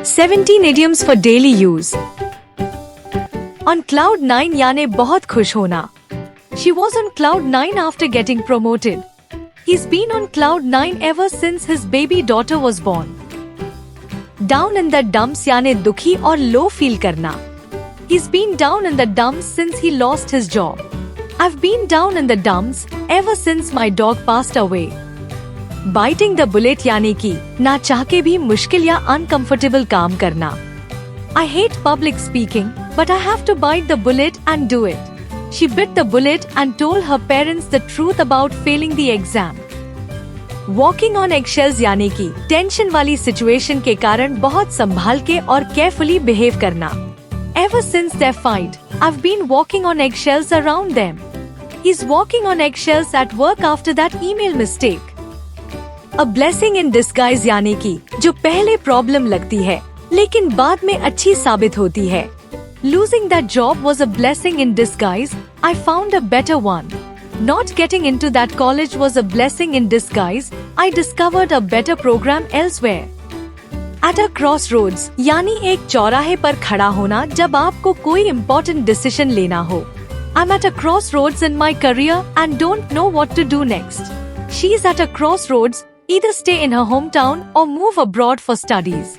17 idioms for daily use. On cloud 9 यानी बहुत खुश होना. She was on cloud 9 after getting promoted. He's been on cloud 9 ever since his baby daughter was born. Down in the dumps यानी दुखी और low feel करना. He's been down in the dumps since he lost his job. I've been down in the dumps ever since my dog passed away. Biting the bullet यानी कि ना चाह के भी मुश्किल या uncomfortable काम करना. I hate public speaking, but I have to bite the bullet and do it. She bit the bullet and told her parents the truth about failing the exam. Walking on eggshells यानी कि tension वाली situation के कारण बहुत संभाल के और carefully behave करना. Ever since their fight, I've been walking on eggshells around them. He's walking on eggshells at work after that email mistake. A blessing in disguise यानी कि जो पहले प्रॉब्लम लगती है लेकिन बाद में अच्छी साबित होती है. Losing that job was a blessing in disguise. I found a better one. Not getting into that college was a blessing in disguise. I discovered a better program elsewhere. At a crossroads यानी एक चौराहे पर खड़ा होना जब आपको कोई important decision लेना हो. I'm at a crossroads in my career and don't know what to do next. She's at a crossroads. Either stay in her hometown or move abroad for studies.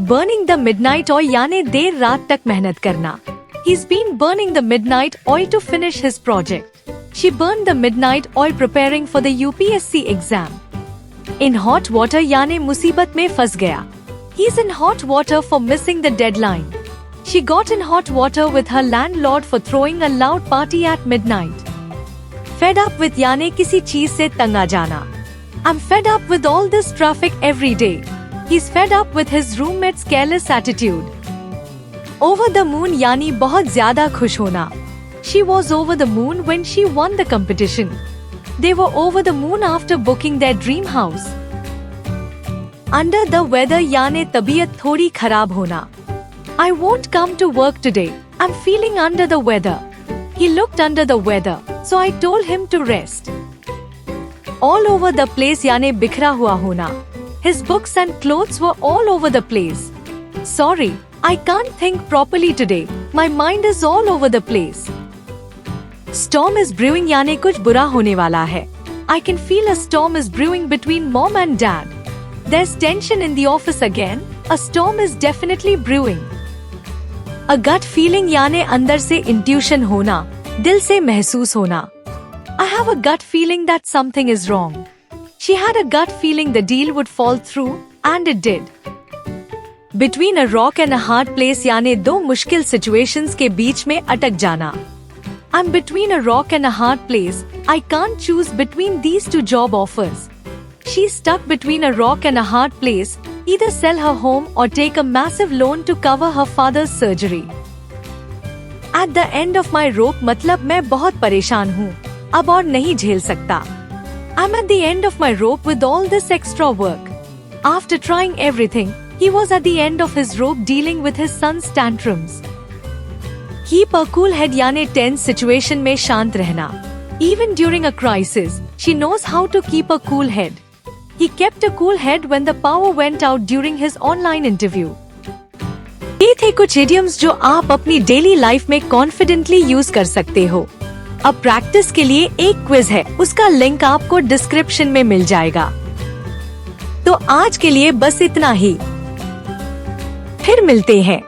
Burning the midnight oil यानी देर रात तक मेहनत करना. He's been burning the midnight oil to finish his project. She burned the midnight oil preparing for the UPSC exam. In hot water यानी मुसीबत में फंस गया. He's in hot water for missing the deadline. She got in hot water with her landlord for throwing a loud party at midnight. Fed up with यानी किसी चीज से तंग आ जाना. I'm fed up with all this traffic every day. He's fed up with his roommate's careless attitude. Over the moon यानी बहुत ज्यादा खुश होना. She was over the moon when she won the competition. They were over the moon after booking their dream house. Under the weather यानी तबीयत थोड़ी खराब होना. I won't come to work today. I'm feeling under the weather. He looked under the weather, so I told him to rest. All over the place यानी बिखरा हुआ होना. His books and clothes were all over the place. Sorry, I can't think properly today. My mind is all over the place. Storm is brewing यानी कुछ बुरा होने वाला है. I can feel a storm is brewing between mom and dad. There's tension in the office again. A storm is definitely brewing. A gut feeling यानी अंदर से intuition होना, दिल से महसूस होना. I have a gut feeling that something is wrong. She had a gut feeling the deal would fall through, and it did. Between a rock and a hard place यानी दो मुश्किल situations के बीच में अटक जाना. I'm between a rock and a hard place. I can't choose between these two job offers. She's stuck between a rock and a hard place. Either sell her home or take a massive loan to cover her father's surgery. At the end of my rope मतलब मैं बहुत परेशान हूँ. अब और नहीं झेल सकता. I'm at the end of my rope with all this extra work. After trying everything, he was at the end of his rope dealing with his son's tantrums. Keep a cool head यानी tense situation में शांत रहना. Even during a crisis, she knows how to keep a cool head. He kept a cool head when the power went out during his online interview. ये थे कुछ idioms जो आप अपनी डेली लाइफ में कॉन्फिडेंटली यूज कर सकते हो. अब प्रैक्टिस के लिए एक क्विज है, उसका लिंक आपको डिस्क्रिप्शन में मिल जाएगा. तो आज के लिए बस इतना ही. फिर मिलते हैं.